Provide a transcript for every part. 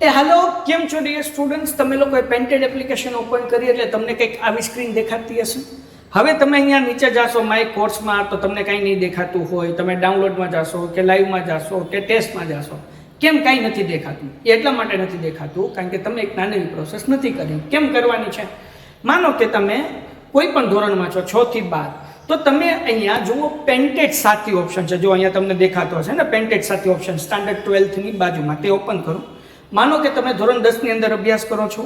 Hello, કેમ છો dear students? તમે લોકોએ પેન્ટેડ એપ્લિકેશન ઓપન કરી એટલે તમને કંઈક આવી સ્ક્રીન દેખાતી હશે. હવે તમે અહીંયા નીચે જાશો માય કોર્સમાં તો તમને કંઈ નહીં દેખાતું હોય. તમે ડાઉનલોડમાં જાશો કે લાઈવમાં જાશો કે ટેસ્ટમાં જાશો, કેમ કાંઈ નથી દેખાતું? એટલા માટે નથી દેખાતું કારણ કે તમે એક નાની પ્રોસેસ નથી કરી. કેમ કરવાની છે? માનો કે તમે કોઈ પણ ધોરણમાં છો 6 થી 12, તો તમે અહીંયા જુઓ પેન્ટેડ સાથી ઓપ્શન છે. જો અહીંયા તમને દેખાતો હશે ને પેન્ટેડ સાથી ઓપ્શન સ્ટાન્ડર્ડ 12થની બાજુમાં, તે ઓપન કરો. માનો કે તમે ધોરણ 10 ની અંદર અભ્યાસ કરો છો.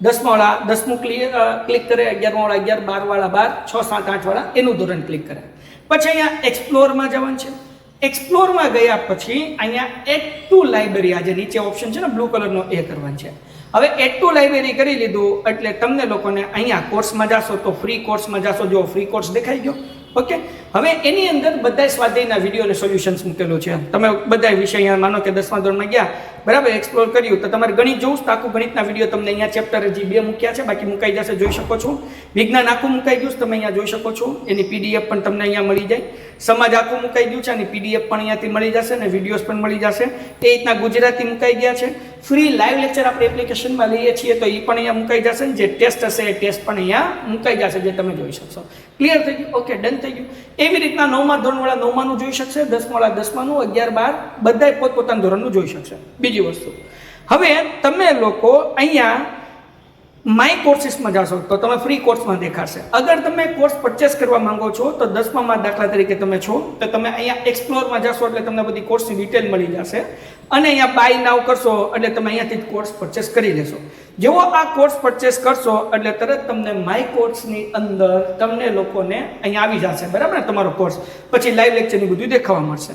10મા વાળા 10મું ક્લિક કરે, 11મા વાળા 11, 12 વાળા 12, 6, 7, 8 વાળા એનું ધોરણ ક્લિક કરે. પછી અહીંયા એક્સપ્લોરમાં જવાનું છે. એક્સપ્લોરમાં ગયા પછી અહીંયા એડ ટુ લાઇબ્રેરી, આ જે નીચે ઓપ્શન છે ને બ્લુ કલરનો, એ કરવાનું છે. હવે એડ ટુ લાઇબ્રેરી કરી લીધું એટલે તમને લોકોને અહીંયા કોર્સમાં જાશો તો ફ્રી કોર્સમાં જાશો. જો ફ્રી કોર્સ દેખાઈ ગયો. ઓકે, હવે એની અંદર બધા સ્વાધ્યાયના વિડીયો અને સોલ્યુશન્સ મૂકેલું છે. તમે બધા વિષય અહીંયા માનો કે 10મા ધોરણમાં ગયા, બરાબર, એક્સપ્લોર કર્યું તો તમારે ગણિત જોવું તો આખું ગણિતના વિડીયો તમને અહીંયા ચેપ્ટર હજી 2 મૂક્યા છે, બાકી મુકાઈ જશે, જોઈ શકો છો. વિજ્ઞાન આખું મુકાઈ ગયું તમે અહીંયા જોઈ શકો છો. એની પીડીએફ પણ તમને અહીંયા મળી જાય. સમાજ આખું મુકાઈ ગયું છે, અને પીડીએફ પણ અહીંયાથી મળી જશે અને વિડીયોઝ પણ મળી જશે. એ રીતના ગુજરાતી મુકાઈ ગયા છે. ફ્રી લાઈવ લેક્ચર આપણે એપ્લિકેશનમાં લઈએ છીએ તો એ પણ અહીંયા મુકાઈ જશે. જે ટેસ્ટ હશે એ ટેસ્ટ પણ અહીંયા મુકાઈ જશે, જે તમે જોઈ શકશો. ક્લિયર થઈ ગયું? ઓકે, ડન થઈ ગયું. એવી રીતના 9મા ધોરણવાળા 9માનું જોઈ શકશે, 10મા વાળા 10માનું, 11, 12 બધાય પોતપોતાના ધોરણનું જોઈ શકશે. બીજી વસ્તુ, હવે તમે લોકો અહીંયા માય કોર્સીસમાં જાશો તો તમે ફ્રી કોર્સમાં દેખાશે. અગર તમે કોર્સ પરચેસ કરવા માંગો છો તો 10મામાં દાખલા તરીકે તમે છો તો તમે અહીંયા એક્સપ્લોરમાં જાશો એટલે તમને બધી કોર્સની ડિટેલ મળી જશે. અને અહીંયા બાય નાવ કરશો એટલે તમે અહીંયાથી કોર્સ પરચેસ કરી લેશો. જેવો આ કોર્સ પરચેસ કરશો એટલે તરત તમને માય કોર્સની અંદર તમને લોકોને અહીંયા આવી જશે, બરાબર ને, તમારો કોર્સ. પછી લાઈવ લેક્ચરની બધું દેખાવા મળશે.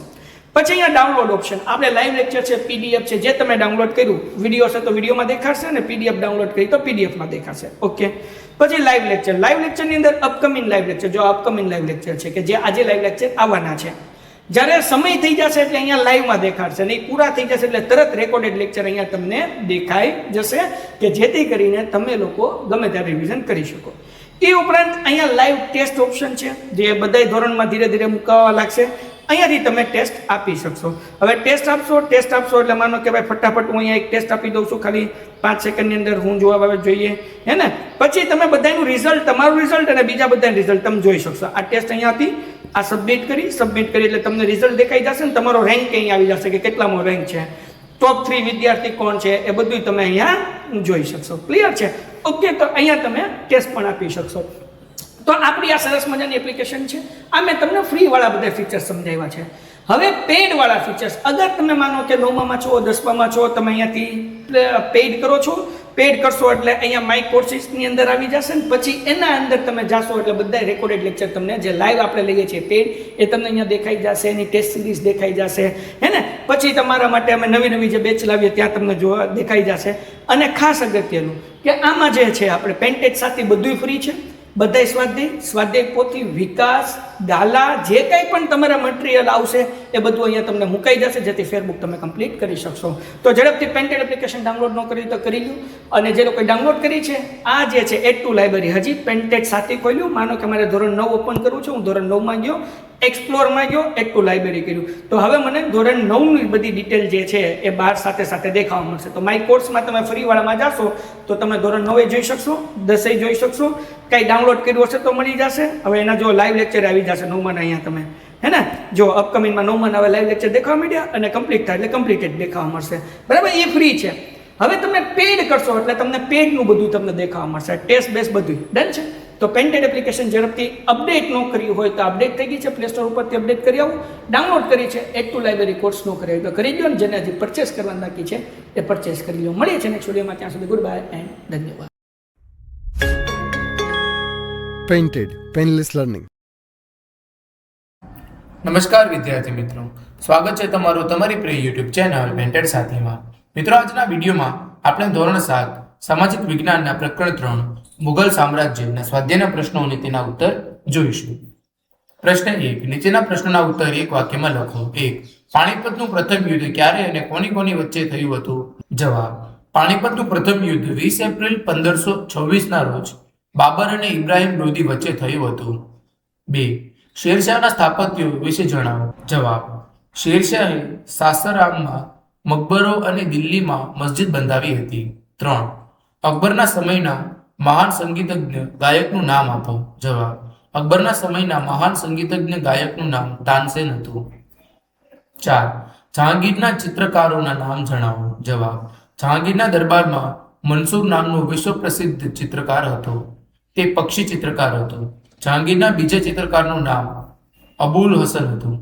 પછી અહીંયા ડાઉનલોડ ઓપ્શન, આપણે લાઈવ લેક્ચર છે, પીડીએફ છે, જે તમે ડાઉનલોડ કર્યું, વિડીયો છે તો વિડીયોમાં દેખાશે, અને પીડીએફ ડાઉનલોડ કરી તો પીડીએફમાં દેખાશે. ઓકે, પછી લાઈવ લેક્ચર. લાઈવ લેક્ચરની અંદર અપકમિંગ લાઈવ લેક્ચર, જો અપકમિંગ લાઈવ લેક્ચર છે કે જે આજે લાઈવ લેક્ચર આવવાના છે, જ્યારે સમય થઈ જશે એટલે અહીંયા લાઈવમાં દેખાડશે, નહીં પૂરા થઈ જશે એટલે તરત રેકોર્ડેડ લેક્ચર અહીંયા તમને દેખાઈ જશે, કે જેથી કરીને તમે લોકો ગમે ત્યારે રિવિઝન કરી શકો. એ ઉપરાંત અહીંયા લાઈવ ટેસ્ટ ઓપ્શન છે, જે બધા ધોરણમાં ધીરે ધીરે મુકાવા લાગશે. અહીંયાથી તમે ટેસ્ટ આપી શકશો. હવે ટેસ્ટ આપશો એટલે માનો કે ભાઈ ફટાફટ હું અહીંયા એક ટેસ્ટ આપી દઉં છું, ખાલી 5 સેકન્ડની અંદર હું જવાબ આવે જોઈએ, હે ને. પછી તમે બધાનું રિઝલ્ટ, તમારું રિઝલ્ટ અને બીજા બધાનું રિઝલ્ટ તમે જોઈ શકશો. આ ટેસ્ટ અહીંયાથી આ સબમિટ કરી એટલે તમને રિઝલ્ટ દેખાઈ જશે ને તમારો રેન્ક અહીં આવી જશે કે કેટલામો રેન્ક છે, ટોપ 3 વિદ્યાર્થી કોણ છે, એ બધું તમે અહીંયા જોઈ શકશો. ક્લિયર છે? ઓકે, તો અહીંયા તમે ટેસ્ટ પણ આપી શકશો. તો આપણી આ સરસ મજાની એપ્લિકેશન છે. આ મેં તમને ફ્રીવાળા બધા ફીચર્સ સમજાવ્યા છે. હવે પેઇડવાળા ફીચર્સ, અગર તમે માનો કે 9મામાં છો, 10મામાં છો, તમે અહીંયાથી પેઇડ કરો છો. પેઇડ કરશો એટલે અહીંયા માય કોર્સીસની અંદર આવી જશે ને પછી એના અંદર તમે જાશો એટલે બધા રેકોર્ડેડ લેક્ચર તમને, જે લાઈવ આપણે લઈએ છીએ પેઇડ, એ તમને અહીંયા દેખાઈ જશે. એની ટેસ્ટ સિરીઝ દેખાઈ જશે, હે ને. પછી તમારા માટે અમે નવી જે બેચ લાવીએ ત્યાં તમને જોવા દેખાઈ જશે. અને ખાસ અગત્યનું કે આમાં જે છે આપણે પેન્ટેજ સાથે બધું ફ્રી છે. બધા સ્વાધ્યાય પોથી, વિકાસ, દાલા, જે કંઈ પણ તમારા મટીરિયલ આવશે એ બધું અહીંયા તમને મુકાઈ જશે, જેથી ફેરબુક તમે કમ્પ્લીટ કરી શકશો. તો ઝડપથી પેન્ટેડ એપ્લિકેશન ડાઉનલોડ ન કરી તો કરી લો. અને જે લોકોએ ડાઉનલોડ કરી છે, આ જે છે એડ ટુ લાઇબ્રેરી, હજી પેન્ટેડ સાથે ખોલ્યું. માનો કે મારે ધોરણ 9 ઓપન કરવું છે, હું ધોરણ 9માં ગયો, એક્સપ્લોરમાં ગયો, એડ ટુ લાઇબ્રેરી કર્યું, તો હવે મને ધોરણ 9ની બધી ડિટેલ જે છે એ બહાર સાથે દેખાવા મળશે. તો માય કોર્સમાં તમે ફ્રીવાળામાં જાશો તો તમે ધોરણ 9 જોઈ શકશો, 10 જોઈ શકશો. કંઈ ડાઉનલોડ કર્યું હશે તો મળી જશે. હવે એના જો લાઈવ લેક્ચર આવી જશે 9માના અહીંયા તમે, હે ને. જો અપકમિંગમાં 9માના હવે લાઈવ લેક્ચર દેખાવા માંડ્યા અને કમ્પ્લીટ થાય એટલે કમ્પ્લીટેડ દેખાવા મળશે, બરાબર. એ ફ્રી છે. હવે તમે પેડ કરશો એટલે તમને પેડનું બધું તમને દેખાવા મળશે, ટેસ્ટ બેસ બધું. ડન છે? તો પેન્ટેડ એપ્લિકેશન ઝડપથી અપડેટ ન કર્યું હોય તો અપડેટ થઈ ગઈ છે, પ્લે સ્ટોર ઉપરથી અપડેટ કરી આવું. ડાઉનલોડ કરી છે, એડ ટુ લાઇબ્રેરી કોર્સ ન કરી તો કરી દો, ને જેને હજી પરચેસ કરવાનું બાકી છે એ પરચેસ કરી લો. મળીએ છીએ નેક્સ્ટ વિડીયોમાં. ત્યાં સુધી ગુડ બાય એન્ડ ધન્યવાદ. Painted painless learning. નમસ્કાર વિદ્યાર્થી મિત્રો, સ્વાગત છે તમારું તમારી પ્રિય યુટ્યુબ ચેનલ પેન્ટેડ સાથીમાં. મિત્રો, આજના વિડીયોમાં આપણે ધોરણ 7 સામાજિક વિજ્ઞાનના પ્રકરણ 3 મુઘલ સામ્રાજ્યના સ્વાધ્યાયના પ્રશ્નો અને તેના ઉત્તર જોઈશું. પ્રશ્ન 1, નીચેના પ્રશ્નોના ઉત્તર એક વાક્યમાં લખો. 1. પાણીપતનું પ્રથમ યુદ્ધ ક્યારે અને કોની વચ્ચે થયું હતું? જવાબ: પાણીપતનું પ્રથમ યુદ્ધ 20 એપ્રિલ 1526 ના રોજ બાબર અને ઇબ્રાહિમ લોદી વચ્ચે થયું હતું. 2. શેરશાહના સ્થાપત્યો વિશે જણાવો. જવાબ: શેરશાહે સાસારામમાં મકબરો અને દિલ્હીમાં મસ્જિદ બંધાવી હતી. 3. અકબરના સમયના મહાન સંગીતજ્ઞ ગાયકનું નામ આપો. જવાબ: અકબરના સમયના મહાન સંગીતજ્ઞ ગાયકનું નામ તાનસેન હતું. 4. જહાંગીરના ચિત્રકારોના નામ જણાવો. જવાબ: જહાંગીરના દરબારમાં મનસૂર નામનો વિશ્વ પ્રસિદ્ધ ચિત્રકાર હતો. તે પક્ષી ચિત્રકાર હતો. જહાંગીરના બીજા ચિત્રકારનું નામ અબુલ હસન હતું.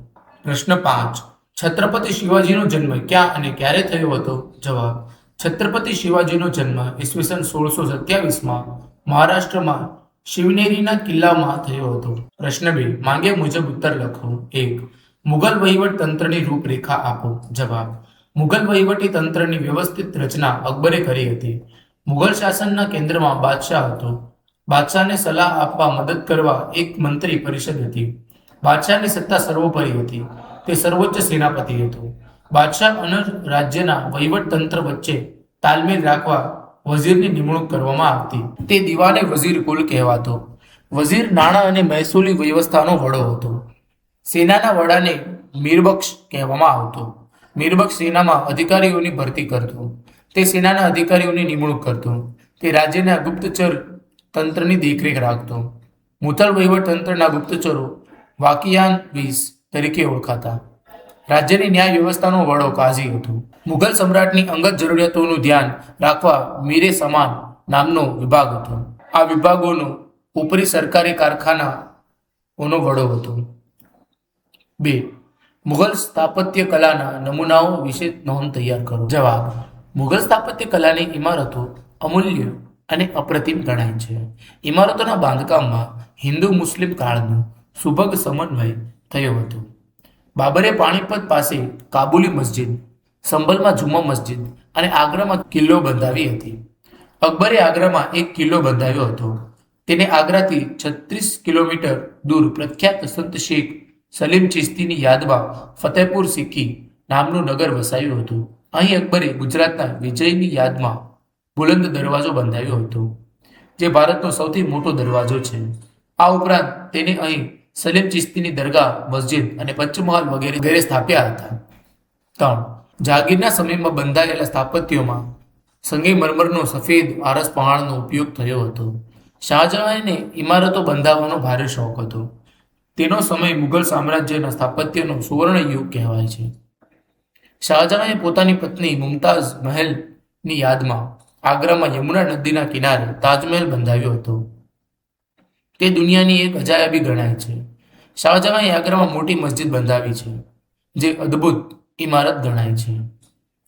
પ્રશ્ન 5. છત્રપતિ શિવાજીનો જન્મ ક્યાં અને ક્યારે થયો હતો? જવાબ: છત્રપતિ શિવાજીનો જન્મ ઈસવીસન 1627માં મહારાષ્ટ્રમાં શિવનેરીના કિલ્લામાં થયો હતો. પ્રશ્ન 2. માંગ્યા મુજબ ઉત્તર લખો. 1. મુગલ વહીવટ તંત્રની રૂપરેખા આપો. જવાબ: મુગલ વહીવટી તંત્રની વ્યવસ્થિત રચના અકબરે કરી હતી. મુગલ શાસનના કેન્દ્રમાં બાદશાહ હતો. બાદશાહને સલાહ આપવા મદદ કરવા એક મંત્રી પરિષદ હતી. બાદશાહની સત્તા સર્વોપરી હતી. તે સર્વોચ્ચ સેનાપતિ હતો. બાદશાહ અને રાજ્યના વહીવટ તંત્ર વચ્ચે તાલમેલ રાખવા વઝીરની નિમણૂક કરવામાં આવતી. તે દિવાને વઝીર કુલ કહેવાતો. વઝીર નાણાં અને મહેસૂલી વ્યવસ્થાનો વડો હતો. સેનાના વડાને મીરબક્ષ કહેવામાં આવતો. મીરબક્ષ સેનામાં અધિકારીઓની ભરતી કરતો. તે સેનાના અધિકારીઓની નિમણૂક કરતો. તે રાજ્યના ગુપ્તચર તંત્રની દેખરેખ રાખતો. મુથલ વહીવટ તંત્રના ગુપ્તચરો વાકિયાન વીસ તરીકે ઓળખાતા. રાજ્યની ન્યાય વ્યવસ્થાનો વડો કાઝી હતો. મુઘલ સમ્રાટની અંગત જરૂરિયાતોનું ધ્યાન રાખવા મીરે સમાન નામનો વિભાગ હતો. આ વિભાગોનો ઉપરી સરકારી કારખાનાઓનો વડો હતો. 2. મુઘલ સ્થાપત્ય કલાના નમૂનાઓ વિશે નોંધ તૈયાર કરો. જવાબ: મુઘલ સ્થાપત્ય કલાની ઇમારતો અમૂલ્ય અને અપ્રતિમ ગણાય છે. ઇમારતોના બાંધકામમાં હિન્દુ મુસ્લિમ કાળનો સુભગ સમન્વય થયો હતો. બાબરે પાણીપત પાસે કાબુલી મસ્જિદ, સંભલમાં જુમ્મા મસ્જિદ અને આગ્રામાં કિલ્લો બંધાવી હતી. અકબરે આગ્રામાં એક કિલ્લો બંધાવ્યો હતો. તેને આગ્રાથી 36 કિલોમીટર દૂર પ્રખ્યાત સંત શેખ સલીમ ચિશ્તીની યાદમાં ફતેહપુર સિક્રી નામનું નગર વસાવ્યું હતું. અહીં અકબરે ગુજરાતના વિજયની યાદમાં બુલંદ દરવાજો બંધાવ્યો હતો, જે ભારતનો સૌથી મોટો દરવાજો છે. આ ઉપરાંત તેને અહીં સલીમ ચિશ્તીની દરગાહ, મસ્જિદ અને પંચમહાલ વગેરે સ્થાપ્યા હતા. 3. જહાંગીરના સમયમાં બંધાયેલા સ્થાપત્યોમાં સંગેમરમરનો સફેદ આરસ પહાણનો ઉપયોગ થયો હતો. શાહજહાંને ઇમારતો બંધાવવાનો ભારે શોખ હતો. તેનો સમય મુઘલ સામ્રાજ્યના સ્થાપત્યનો સુવર્ણ યુગ કહેવાય છે. શાહજહાંએ પોતાની પત્ની મુમતાઝ મહેલની યાદમાં આગ્રામાં યમુના નદીના કિનારે તાજમહેલ બંધાવ્યો હતો. તે દુનિયાની એક અજાયબી ગણાય છે. શાહજહાંએ આગ્રામાં મોટી મસ્જિદ બંધાવી છે, જે અદ્ભુત ઇમારત ગણાય છે.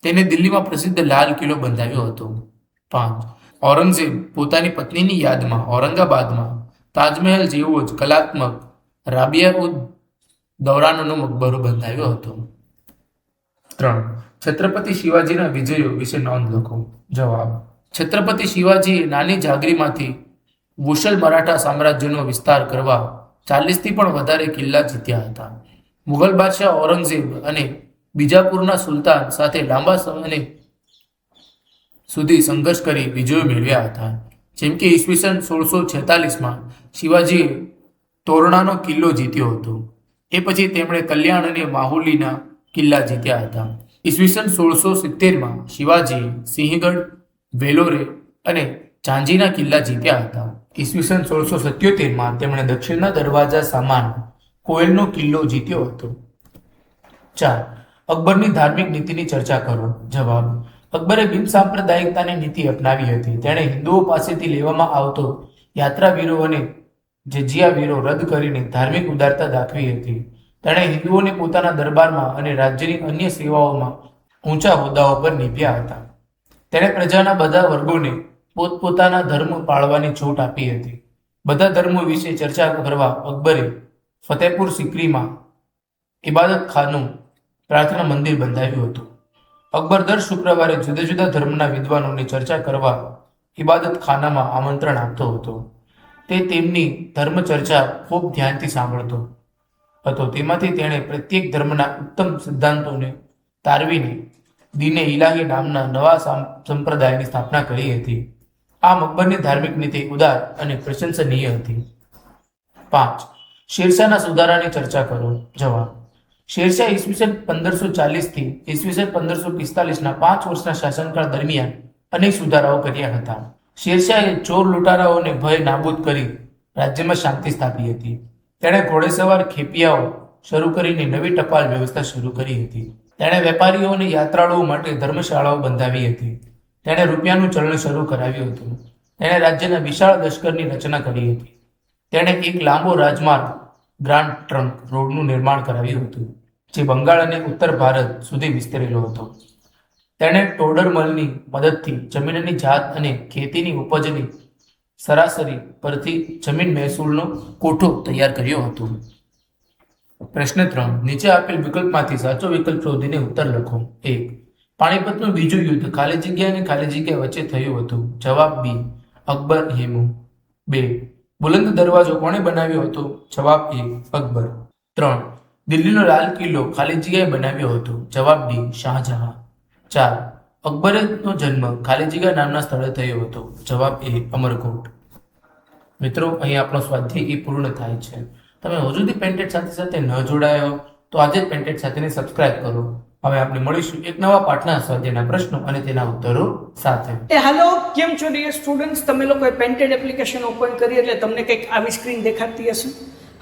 તેને દિલ્હીમાં પ્રસિદ્ધ લાલ કિલ્લો બંધાવ્યો હતો. 5. ઔરંગઝેબ પોતાની પત્નીની યાદમાં ઔરંગાબાદમાં તાજમહેલ જેવો જ કલાત્મક રાબિયા ઉદ દૌરાનનો મકબરો બંધાવ્યો હતો. 3. છત્રપતિ શિવાજીના વિજયો વિશે નોંધ લખો. જવાબ: છત્રપતિ શિવાજીએ નાની જાગીરમાંથી વોશલ મરાઠા સામ્રાજ્યનો વિસ્તાર કરવા 40થી પણ વધારે કિલ્લા જીત્યા હતા. મુઘલ બાદશાહ ઔરંગઝેબ અને બીજાપુરના સુલતાન સાથે લાંબા સમય સુધી સંઘર્ષ કરી વિજયો મેળવ્યા હતા. જેમ કે ઈસવીસન 1646માં શિવાજીએ તોરણાનો કિલ્લો જીત્યો હતો. એ પછી તેમણે કલ્યાણ અને માહુલીના કિલ્લા જીત્યા હતા. ઈસવીસન 1670માં શિવાજીએ સિંહગઢ, વેલોરે અને ઝાંજીના કિલ્લા જીત્યા હતા. ઈસવીસન 1677માં તેમણે દક્ષિણના દરવાજા સામાન કોયલનો કિલ્લો જીત્યો હતો. 4. અકબરની ધાર્મિક નીતિની ચર્ચા કરો. જવાબ: અકબરે બિન સાંપ્રદાયિકતાની નીતિ અપનાવી હતી. તેણે હિન્દુઓ પાસેથી લેવામાં આવતો યાત્રાવીરો અને જજિયાવીરો રદ કરીને ધાર્મિક ઉદારતા દાખવી હતી. તેણે હિન્દુઓને પોતાના દરબારમાં અને રાજ્યની અન્ય સેવાઓમાં ઊંચા હોદ્દાઓ પર નિમ્યા હતા. તેણે પ્રજાના બધા વર્ગોને પોતપોતાના ધર્મ પાળવાની છૂટ આપી હતી. બધા ધર્મો વિશે ચર્ચા કરવા અકબરે ફતેહપુર સિક્રીમાં ઇબાદત ખાનું પ્રાર્થના મંદિર બંધાવ્યું હતું. અકબર દર શુક્રવારે જુદા જુદા ધર્મના વિદ્વાનોની ચર્ચા કરવા ઇબાદત ખાનામાં આમંત્રણ આપતો હતો. તે તેમની ધર્મ ચર્ચા ખૂબ ધ્યાનથી સાંભળતો હતો. તેમાંથી તેણે પ્રત્યેક ધર્મના ઉત્તમ સિદ્ધાંતોને તારવીને દીને ઇલાહી નામના નવા સંપ્રદાયની સ્થાપના કરી હતી. આ અકબરની ધાર્મિક નીતિ ઉદાર અને પ્રશંસનીય હતી. 5. શેરશાહના સુધારાની ચર્ચા કરો. જવાબ: શેરશાહ ઈસવીસન 1540 થી ઈસવીસન 1545 5 વર્ષના શાસનકાળ દરમિયાન અનેક સુધારાઓ કર્યા હતા. શેરશાહે ચોર લૂંટારાઓને ભય નાબૂદ કરી રાજ્યમાં શાંતિ સ્થાપી હતી. તેણે ઘોડેસવાર ખેપિયાઓ શરૂ કરીને નવી ટપાલ વ્યવસ્થા શરૂ કરી હતી. તેણે વેપારીઓ અને યાત્રાળુઓ માટે ધર્મશાળાઓ બંધાવી હતી. તેણે રૂપિયાનું ચલણ શરૂ કરાવ્યું હતું. તેણે રાજ્યના વિશાળ લશ્કરની રચના કરી હતી. તેણે એક લાંબો રાજમાર્ગ ગ્રાન્ડ ટ્રંક રોડનું નિર્માણ કરાવ્યું હતું, જે બંગાળ અને ઉત્તર ભારત સુધી વિસ્તરેલો હતો. તેણે ટોડરમલની મદદથી જમીનની જાત અને ખેતીની ઉપજની સરાસરી પરથી જમીન મહેસૂલનો કોઠો તૈયાર કર્યો હતો. પ્રશ્ન 3. નીચે આપેલ વિકલ્પમાંથી સાચો વિકલ્પ શોધીને ઉત્તર લખો. 1. પાણીપતનું બીજું યુદ્ધ ખાલી જગ્યા અને ખાલી જગ્યા વચ્ચે થયું હતું. જવાબ બી. અકબર હેમુ. 2. બુલંદ દરવાજો કોણે બનાવ્યો હતો? જવાબ એ. અકબર. 3. દિલ્હીનો લાલ કિલ્લો ખાલી જગ્યાએ બનાવ્યો હતો. જવાબ ડી. શાહજહાં. 4. અકબરનો જન્મ ખાલી જગ્યા નામના સ્થળે થયો હતો. જવાબ એ. અમરકોટ. મિત્રો, અહીં આપણો સ્વાધ્યાય એ પૂર્ણ થાય છે. તમે હજુ સુધી પેન્ટેડ સાથે સાથે ન જોડાયો તો આજે જ પેન્ટેડ સાથેને સબસ્ક્રાઇબ કરો. હવે આપણે મળીશું એક નવા પાઠના સ્વાધ્યાયના પ્રશ્નો અને તેના ઉત્તરો સાથે. હેલો, કેમ છો ડિયર સ્ટુડન્ટ્સ? તમે લોકોએ પેન્ટેડ એપ્લિકેશન ઓપન કરી એટલે તમને કંઈક આવી સ્ક્રીન દેખાતી હશે.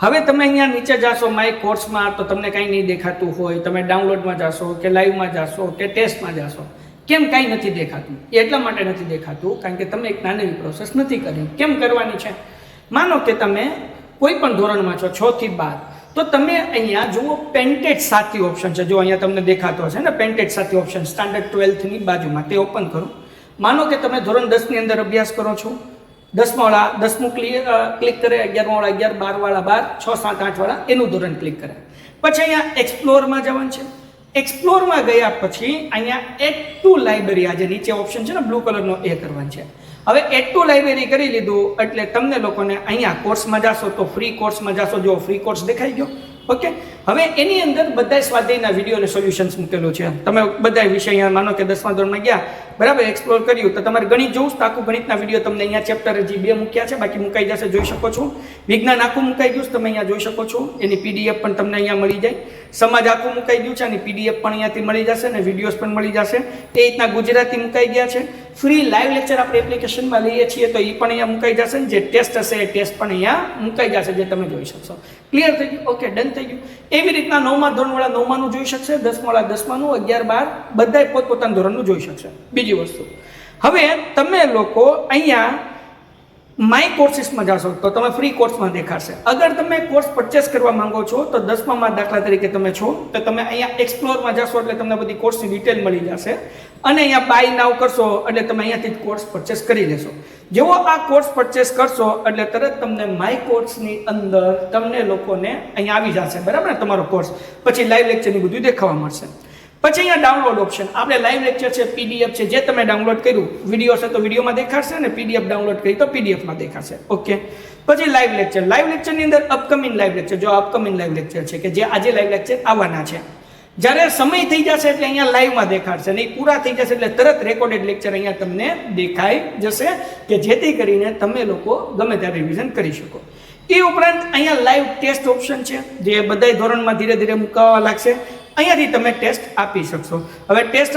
હવે તમે અહીંયા નીચે જાશો માય કોર્સમાં તો તમને કંઈ નહીં દેખાતું હોય. તમે ડાઉનલોડમાં જાશો કે લાઈવમાં જાશો કે ટેસ્ટમાં જાશો, કેમ કાંઈ નથી દેખાતું? એટલા માટે નથી દેખાતું કારણ કે તમે એક નાની પ્રોસેસ નથી કરી. કેમ કરવાની છે? માનો કે તમે કોઈ પણ ધોરણમાં છો 6 થી 12, તો તમે અહીંયા જુઓ પેન્ટેડ સાથી ઓપ્શન છે. જો અહીંયા તમને દેખાતો હશે ને પેન્ટેડ સાથી ઓપ્શન સ્ટાન્ડર્ડ 12થની બાજુમાં, તે ઓપન કરો. માનો કે તમે ધોરણ 10ની અંદર અભ્યાસ કરો છો. 10મા વાળા 10મું ક્લિક કરે, 11મા વાળા 11, 12 વાળા 12, 6, 7, 8 વાળા એનું ધોરણ ક્લિક કરે. પછી અહીંયા એક્સપ્લોરમાં જવાનું છે. એક્સપ્લોરમાં ગયા પછી અહીંયા એડ ટુ લાઇબ્રેરી, આ જે નીચે ઓપ્શન છે ને બ્લુ કલરનો, એ કરવાનું છે. હવે એડ ટુ લાઇબ્રેરી કરી લીધું એટલે તમને લોકોને અહીંયા કોર્સમાં જાશો તો ફ્રી કોર્સમાં જાશો. જો ફ્રી કોર્સ દેખાઈ ગયો. ઓકે, હવે એની અંદર બધા સ્વાધ્યાયના વિડીયો અને સોલ્યુશન્સ મૂકેલું છે. તમે બધા વિષય અહીંયા માનો કે 10મા ધોરણમાં ગયા, બરાબર, એક્સપ્લોર કર્યું તો તમારે ગણિત જોવું તો આખું ગણિતના વિડીયો તમને અહીંયા ચેપ્ટર હજી 2 મૂક્યા છે, બાકી મુકાઈ જશે, જોઈ શકો છો. વિજ્ઞાન આખું મુકાઈ ગયું તમે અહીંયા જોઈ શકો છો. એની પીડીએફ પણ તમને અહીંયા મળી જાય. સમાજ આખું મુકાઈ ગયું છે, અને પીડીએફ પણ અહીંયાથી મળી જશે અને વિડીયોઝ પણ મળી જશે. એ રીતના ગુજરાતી મુકાઈ ગયા છે. ફ્રી લાઈવ લેક્ચર આપણે એપ્લિકેશનમાં લઈએ છીએ તો એ પણ અહીંયા મુકાઈ જશે. જે ટેસ્ટ હશે એ ટેસ્ટ પણ અહીંયા મુકાઈ જશે, જે તમે જોઈ શકશો. ક્લિયર થઈ ગયું? ઓકે, ડન થઈ ગયું. એવી રીતના 9મા ધોરણવાળા 9માનું જોઈ શકશે, 10મા વાળા 10માનું, 11, 12 બધાય પોતપોતાના ધોરણનું જોઈ શકશે. બીજી વસ્તુ, હવે તમે લોકો અહીંયા માય કોર્સીસમાં જાશો તો તમે ફ્રી કોર્સમાં દેખાશે. અગર તમે કોર્સ પરચેસ કરવા માંગો છો તો 10મામાં દાખલા તરીકે તમે છો તો તમે અહીંયા એક્સપ્લોરમાં જાશો એટલે તમને બધી કોર્સની ડિટેલ મળી જશે. અને અહીંયા બાય નાવ કરશો એટલે તમે અહીંયાથી કોર્સ પરચેસ કરી લેશો. જેવો આ કોર્સ પરચેસ કરશો એટલે તરત તમને માય કોર્સની અંદર તમને લોકોને અહીંયા આવી જશે, બરાબર ને, તમારો કોર્સ. પછી લાઈવ લેક્ચરની બધું દેખાવા મળશે. પછી અહીંયા ડાઉનલોડ ઓપ્શન, આપણે લાઈવ લેક્ચર છે, પીડીએફ છે, જે તમે ડાઉનલોડ કર્યું, વિડીયો છે તો વિડીયોમાં દેખાશે, અને પીડીએફ ડાઉનલોડ કરી તો પીડીએફમાં દેખાશે. ઓકે, પછી લાઈવ લેક્ચર. લાઈવ લેક્ચરની અંદર અપકમિંગ લાઈવ લેક્ચર, જો અપકમિંગ લાઈવ લેક્ચર છે કે જે આજે લાઈવ લેક્ચર આવવાના છે, જ્યારે સમય થઈ જશે એટલે અહીંયા લાઈવમાં દેખાડશે, નહીં પૂરા થઈ જશે એટલે તરત રેકોર્ડેડ લેક્ચર અહીંયા તમને દેખાઈ જશે, કે જેથી કરીને તમે લોકો ગમે ત્યારે રિવિઝન કરી શકો. એ ઉપરાંત અહીંયા લાઈવ ટેસ્ટ ઓપ્શન છે, જે બધા ધોરણમાં ધીરે ધીરે મુકાવા લાગશે. અહીંયાથી તમે ટેસ્ટ આપી શકશો. હવે ટેસ્ટ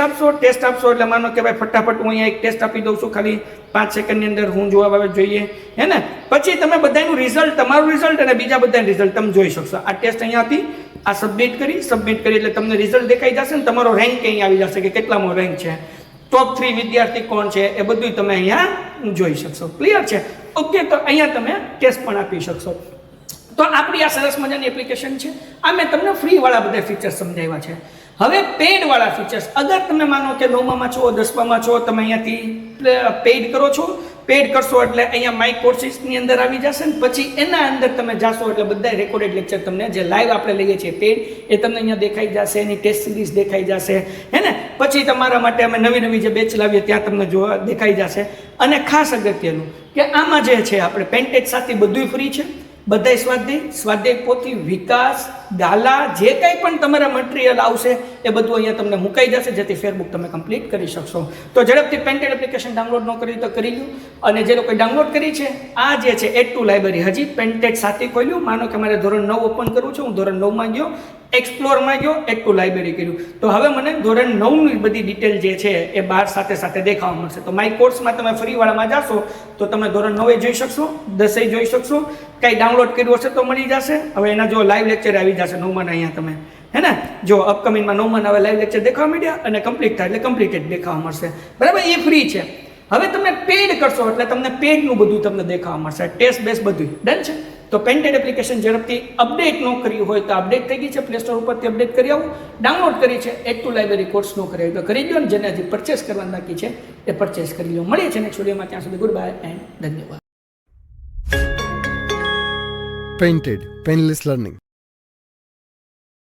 આપશો એટલે માનો કે ભાઈ ફટાફટ હું અહીંયા એક ટેસ્ટ આપી દઉં છું, ખાલી 5 સેકન્ડની અંદર હું જવાબ આવે જોઈએ, હે ને. પછી તમે બધાનું રિઝલ્ટ, તમારું રિઝલ્ટ અને બીજા બધાનું રિઝલ્ટ તમે જોઈ શકશો. આ ટેસ્ટ અહીંયાથી આ સબમિટ કરી એટલે તમને રિઝલ્ટ દેખાઈ જશે ને તમારો રેન્ક અહીં આવી જશે કે કેટલામો રેન્ક છે, ટોપ 3 વિદ્યાર્થી કોણ છે, એ બધું તમે અહીંયા જોઈ શકશો. ક્લિયર છે? ઓકે, તો અહીંયા તમે ટેસ્ટ પણ આપી શકશો. તો આપણી આ સરસ મજાની એપ્લિકેશન છે. આ મેં તમને ફ્રીવાળા બધા ફીચર્સ સમજાવ્યા છે. હવે પેઇડવાળા ફીચર્સ, અગર તમે માનો કે 9મામાં છો, 10મામાં છો, તમે અહીંયાથી પેઇડ કરો છો, પેડ કરશો એટલે અહીંયા માય કોર્સિસની અંદર આવી જશે ને પછી એના અંદર તમે જાશો એટલે બધા રેકોર્ડેડ લેક્ચર તમને જે લાઈવ આપણે લઈએ છીએ પેડ, એ તમને અહીંયા દેખાઈ જશે, એની ટેસ્ટ સિરીઝ દેખાઈ જશે, હે ને. પછી તમારા માટે અમે નવી જે બેચ લાવીએ ત્યાં તમને જોવા દેખાઈ જશે. અને ખાસ અગત્યનું કે આમાં જે છે આપણે પેન્ટેજ સાથે બધું ફ્રી છે. બધા સ્વાધ્યાય પોથી, વિકાસ, દાલા, જે કંઈ પણ તમારા મટીરિયલ આવશે એ બધું અહીંયા તમને મુકાઈ જશે, જેથી ફેરબુક તમે કમ્પ્લીટ કરી શકશો. તો ઝડપથી પેન્ટેડ એપ્લિકેશન ડાઉનલોડ ન કરી તો કરી લો. અને જે લોકોએ ડાઉનલોડ કરી છે, આ જે છે એડ ટુ લાઇબ્રેરી, હજી પેન્ટેડ સાથે ખોલ્યું. માનો કે મારે ધોરણ 9 ઓપન કરવું છે, હું ધોરણ 9માં ગયો, એક્સપ્લોરમાં ગયો, એડ ટુ લાઇબ્રેરી કર્યું. તો હવે મને ધોરણ 9ની બધી ડિટેલ જે છે એ બહાર સાથે સાથે દેખાવા મળશે. તો માય કોર્સમાં તમે ફ્રીવાળામાં જાશો તો તમે ધોરણ 9 જોઈ શકશો, 10 જોઈ શકશો, કંઈ ડાઉનલોડ કર્યું હશે તો મળી જશે. હવે એના જો લાઈવ લેક્ચર આવી જશે 9માં અહીંયા તમે, હે ને, જો અપકમિંગમાં 9માં હવે લાઈવ લેક્ચર દેખાવા માંડ્યા અને કમ્પ્લીટ થાય એટલે કમ્પ્લીટેડ દેખાવા મળશે. બરાબર, એ ફ્રી છે. હવે તમે પેડ કરશો એટલે તમને પેડનું બધું તમને દેખાવા મળશે, ટેસ્ટ બેસ બધું ડન છે. તો પેન્ટેડ એપ્લિકેશન ઝડપથી અપડેટ ન કર્યું હોય તો અપડેટ થઈ ગઈ છે, પ્લે સ્ટોર ઉપરથી અપડેટ કરી આવું. ડાઉનલોડ કરી છે, એડ ટુ લાઇબ્રેરી કોર્સ ન કરી તો કરી દો, અને જેને હજી પરચેસ કરવાનું બાકી છે એ પરચેસ કરી લો. મળીએ છીએ નેક્સ્ટ વિડીયોમાં, ત્યાં સુધી ગુડ બાય એન્ડ ધન્યવાદ. Painted, Painless Learning.